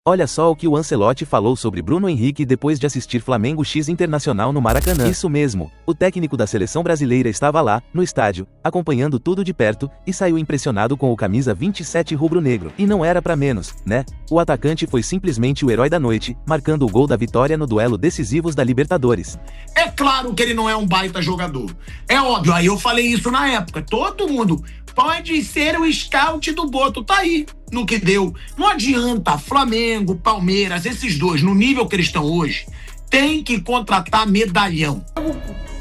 Olha só o que o Ancelotti falou sobre Bruno Henrique depois de assistir Flamengo X Internacional no Maracanã. Isso mesmo, o técnico da seleção brasileira estava lá, no estádio, acompanhando tudo de perto, e saiu impressionado com o camisa 27 rubro-negro. E não era pra menos, né? O atacante foi simplesmente o herói da noite, marcando o gol da vitória no duelo decisivos da Libertadores. É claro que ele não é um baita jogador. É óbvio, aí eu falei isso na época. Todo mundo pode ser o scout do Boto, tá aí no que deu. Não adianta, Flamengo, Palmeiras, esses dois, no nível que eles estão hoje, tem que contratar medalhão.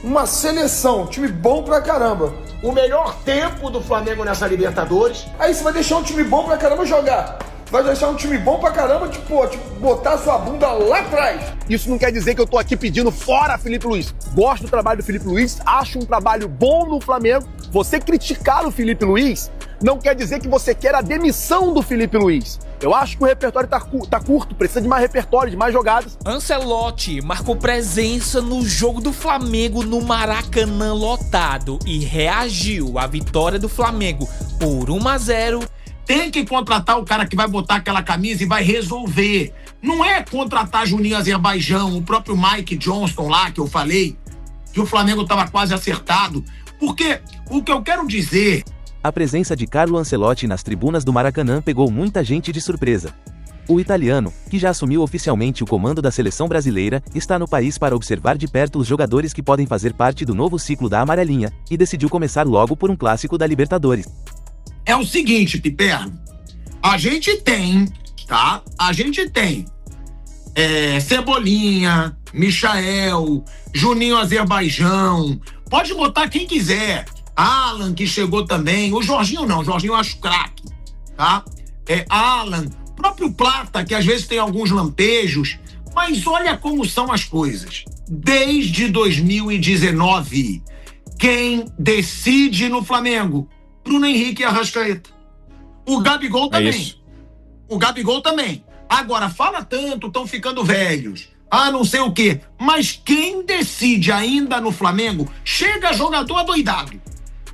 Uma seleção, time bom pra caramba. O melhor tempo do Flamengo nessa Libertadores. Aí você vai deixar um time bom pra caramba jogar. Vai deixar um time bom pra caramba, tipo, botar sua bunda lá atrás. Isso não quer dizer que eu tô aqui pedindo fora Felipe Luiz. Gosto do trabalho do Felipe Luiz, acho um trabalho bom no Flamengo. Você criticar o Felipe Luiz não quer dizer que você quer a demissão do Felipe Luiz. Eu acho que o repertório tá curto, precisa de mais repertório, de mais jogadas. Ancelotti marcou presença no jogo do Flamengo no Maracanã lotado e reagiu à vitória do Flamengo por 1-0. Tem que contratar o cara que vai botar aquela camisa e vai resolver. Não é contratar Juninho Azerbaijão, o próprio Mike Johnston lá, que eu falei, que o Flamengo estava quase acertado. Porque o que eu quero dizer... A presença de Carlo Ancelotti nas tribunas do Maracanã pegou muita gente de surpresa. O italiano, que já assumiu oficialmente o comando da seleção brasileira, está no país para observar de perto os jogadores que podem fazer parte do novo ciclo da amarelinha, e decidiu começar logo por um clássico da Libertadores. É o seguinte, Piperno, a gente tem, tá? A gente tem Cebolinha, Michael, Juninho Azerbaijão, pode botar quem quiser. Alan, que chegou também, o Jorginho não, o Jorginho eu acho craque, tá? Alan, próprio Plata, que às vezes tem alguns lampejos, mas olha como são as coisas. Desde 2019, quem decide no Flamengo? Bruno Henrique e Arrascaeta. O Gabigol também. O Gabigol também. Agora, fala tanto, estão ficando velhos. Ah, não sei o quê. Mas quem decide ainda no Flamengo, chega jogador adoidado.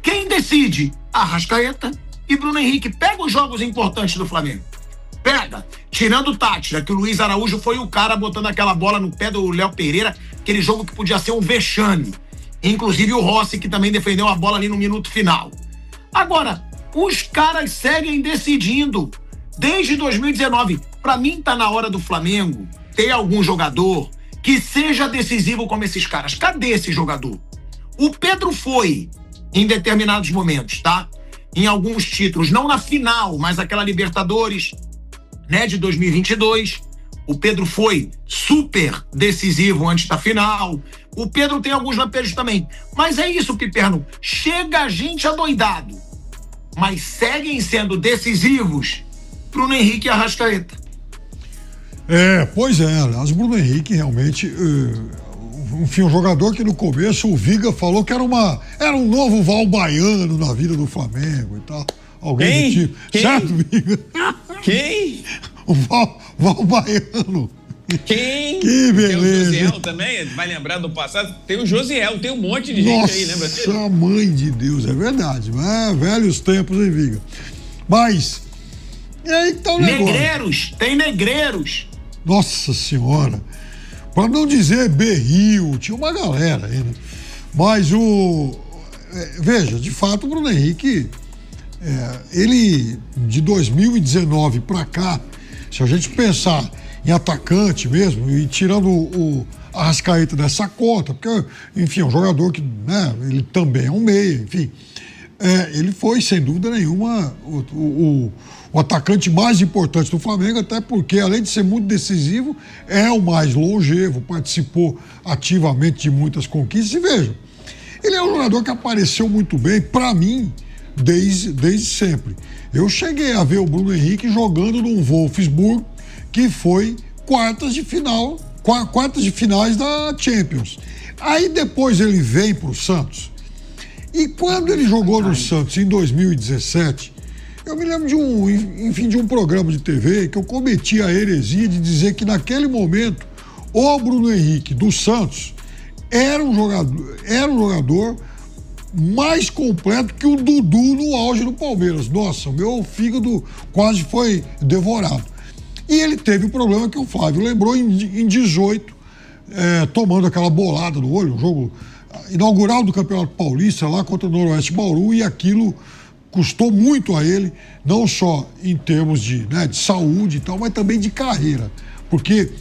Quem decide? Arrascaeta e Bruno Henrique. Pega os jogos importantes do Flamengo. Pega. Tirando o Tátira, que o Luiz Araújo foi o cara botando aquela bola no pé do Léo Pereira, aquele jogo que podia ser um vexame. Inclusive o Rossi, que também defendeu a bola ali no minuto final. Agora, os caras seguem decidindo. Desde 2019, pra mim tá na hora do Flamengo ter algum jogador que seja decisivo como esses caras. Cadê esse jogador? O Pedro foi em determinados momentos, tá? Em alguns títulos, não na final, mas aquela Libertadores, né, de 2022. O Pedro foi super decisivo antes da final. O Pedro tem alguns lampejos também. Mas é isso, Piperno. Chega a gente adoidado, mas seguem sendo decisivos Bruno Henrique e Arrascaeta. Pois é, aliás, Bruno Henrique realmente, enfim, um jogador que no começo o Viga falou que era um novo Val Baiano na vida do Flamengo e tal. Alguém do tipo. Quem? Certo, Viga? Quem? O Val Baiano. Quem? Que beleza. Tem o Josiel também, vai lembrar do passado. Tem o Josiel, tem um monte de gente aí, lembra disso? Nossa, mãe de Deus, é verdade. Velhos tempos, hein, Viga? Mas, e aí que tá o negócio? Negreiros, tem negreiros. Nossa Senhora. Pra não dizer berril, tinha uma galera aí, né? Mas veja, de fato, o Bruno Henrique, ele, de 2019 pra cá, se a gente pensar em atacante mesmo, e tirando o Arrascaeta dessa conta, porque, enfim, é um jogador que, né, ele também é um meia, enfim, ele foi, sem dúvida nenhuma, o atacante mais importante do Flamengo, até porque, além de ser muito decisivo, é o mais longevo, participou ativamente de muitas conquistas. E veja, ele é um jogador que apareceu muito bem, para mim, desde sempre. Eu cheguei a ver o Bruno Henrique jogando num Wolfsburg, que foi quartas de finais da Champions. Aí depois ele vem para o Santos. E quando ele jogou no Santos em 2017, eu me lembro de um programa de TV que eu cometi a heresia de dizer que naquele momento o Bruno Henrique do Santos era um jogador mais completo que o Dudu no auge do Palmeiras. Nossa, o meu fígado quase foi devorado. E ele teve o problema que o Flávio lembrou em 18, tomando aquela bolada no olho, um jogo inaugural do Campeonato Paulista lá contra o Noroeste Bauru, e aquilo custou muito a ele, não só em termos de saúde e tal, mas também de carreira. Porque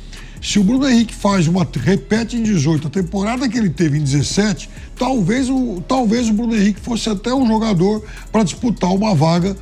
se o Bruno Henrique repete em 18 a temporada que ele teve em 17, talvez o Bruno Henrique fosse até um jogador para disputar uma vaga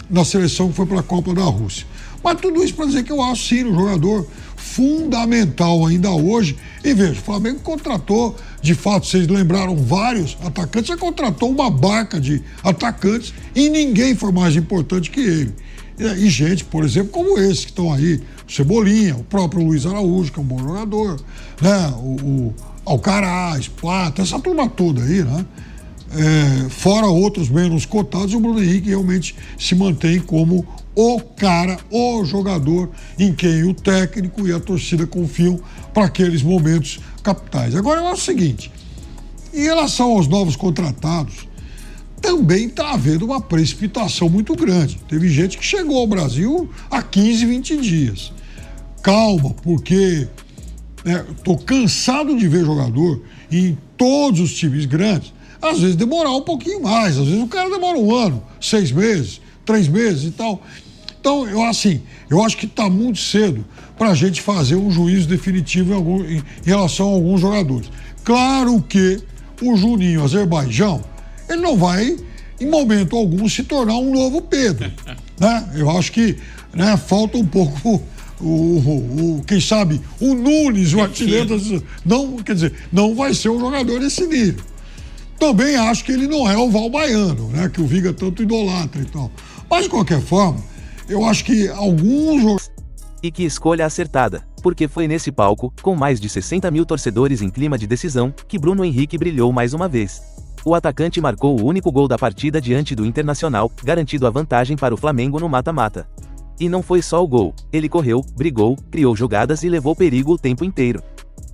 na seleção que foi para a Copa da Rússia. Mas tudo isso para dizer que eu acho sim um jogador fundamental ainda hoje. E veja, o Flamengo contratou, de fato, vocês lembraram, vários atacantes, já contratou uma barca de atacantes e ninguém foi mais importante que ele. E gente, por exemplo, como esses que estão aí, o Cebolinha, o próprio Luiz Araújo, que é um bom jogador, né? O Alcaraz, Plata, essa turma toda aí, né? Fora outros menos cotados, o Bruno Henrique realmente se mantém como o cara, o jogador em quem o técnico e a torcida confiam para aqueles momentos capitais. Agora, eu acho o seguinte, em relação aos novos contratados, também está havendo uma precipitação muito grande. Teve gente que chegou ao Brasil há 15, 20 dias. Calma, porque estou cansado de ver jogador em todos os times grandes, às vezes demorar um pouquinho mais, às vezes o cara demora 1 ano, 6 meses, 3 meses e tal. Então, eu acho que está muito cedo para a gente fazer um juízo definitivo em relação a alguns jogadores. Claro que o Juninho Azerbaijão, ele não vai, em momento algum, se tornar um novo Pedro, né? Eu acho que falta um pouco quem sabe, o Nunes, o artilheiro, não, quer dizer, não vai ser um jogador desse nível. Também acho que ele não é o Val Baiano, né? Que o Viga tanto idolatra e tal. Mas, de qualquer forma, eu acho que alguns jogadores... E que escolha acertada, porque foi nesse palco, com mais de 60 mil torcedores em clima de decisão, que Bruno Henrique brilhou mais uma vez. O atacante marcou o único gol da partida diante do Internacional, garantindo a vantagem para o Flamengo no mata-mata. E não foi só o gol, ele correu, brigou, criou jogadas e levou perigo o tempo inteiro.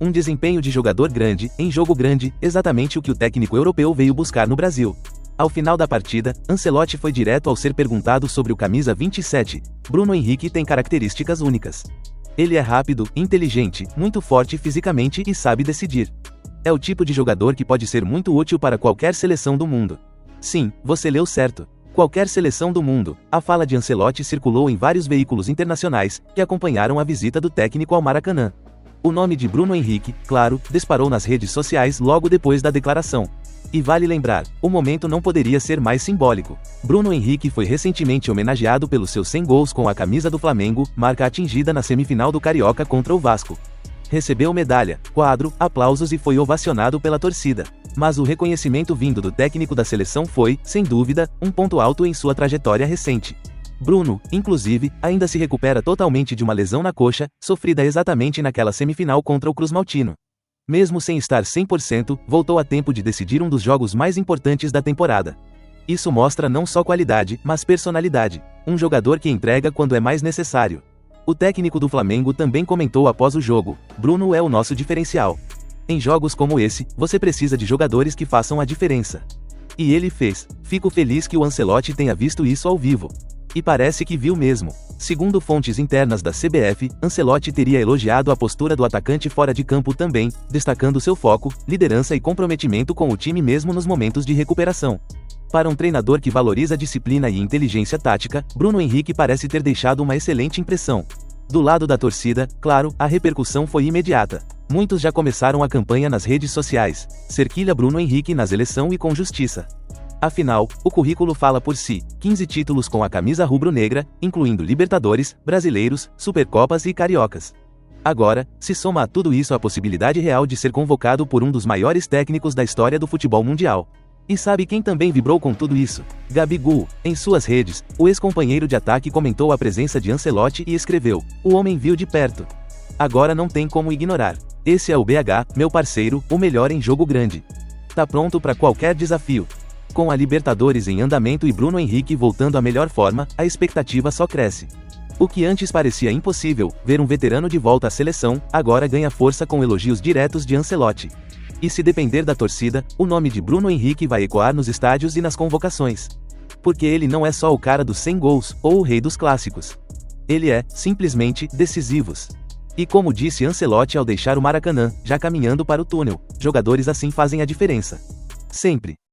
Um desempenho de jogador grande, em jogo grande, exatamente o que o técnico europeu veio buscar no Brasil. Ao final da partida, Ancelotti foi direto ao ser perguntado sobre o camisa 27. Bruno Henrique tem características únicas. Ele é rápido, inteligente, muito forte fisicamente e sabe decidir. É o tipo de jogador que pode ser muito útil para qualquer seleção do mundo. Sim, você leu certo. Qualquer seleção do mundo. A fala de Ancelotti circulou em vários veículos internacionais, que acompanharam a visita do técnico ao Maracanã. O nome de Bruno Henrique, claro, disparou nas redes sociais logo depois da declaração. E vale lembrar, o momento não poderia ser mais simbólico. Bruno Henrique foi recentemente homenageado pelos seus 100 gols com a camisa do Flamengo, marca atingida na semifinal do Carioca contra o Vasco. Recebeu medalha, quadro, aplausos e foi ovacionado pela torcida. Mas o reconhecimento vindo do técnico da seleção foi, sem dúvida, um ponto alto em sua trajetória recente. Bruno, inclusive, ainda se recupera totalmente de uma lesão na coxa, sofrida exatamente naquela semifinal contra o Cruz Maltino. Mesmo sem estar 100%, voltou a tempo de decidir um dos jogos mais importantes da temporada. Isso mostra não só qualidade, mas personalidade. Um jogador que entrega quando é mais necessário. O técnico do Flamengo também comentou após o jogo: Bruno é o nosso diferencial. Em jogos como esse, você precisa de jogadores que façam a diferença. E ele fez. Fico feliz que o Ancelotti tenha visto isso ao vivo. E parece que viu mesmo. Segundo fontes internas da CBF, Ancelotti teria elogiado a postura do atacante fora de campo também, destacando seu foco, liderança e comprometimento com o time mesmo nos momentos de recuperação. Para um treinador que valoriza disciplina e inteligência tática, Bruno Henrique parece ter deixado uma excelente impressão. Do lado da torcida, claro, a repercussão foi imediata. Muitos já começaram a campanha nas redes sociais. Cerquilha Bruno Henrique na seleção e com justiça. Afinal, o currículo fala por si: 15 títulos com a camisa rubro-negra, incluindo Libertadores, Brasileiros, Supercopas e Cariocas. Agora, se soma a tudo isso a possibilidade real de ser convocado por um dos maiores técnicos da história do futebol mundial. E sabe quem também vibrou com tudo isso? Gabigol. Em suas redes, o ex-companheiro de ataque comentou a presença de Ancelotti e escreveu: o homem viu de perto. Agora não tem como ignorar. Esse é o BH, meu parceiro, o melhor em jogo grande. Tá pronto para qualquer desafio. Com a Libertadores em andamento e Bruno Henrique voltando à melhor forma, a expectativa só cresce. O que antes parecia impossível, ver um veterano de volta à seleção, agora ganha força com elogios diretos de Ancelotti. E se depender da torcida, o nome de Bruno Henrique vai ecoar nos estádios e nas convocações. Porque ele não é só o cara dos 100 gols, ou o rei dos clássicos. Ele é, simplesmente, decisivos. E como disse Ancelotti ao deixar o Maracanã, já caminhando para o túnel, jogadores assim fazem a diferença. Sempre.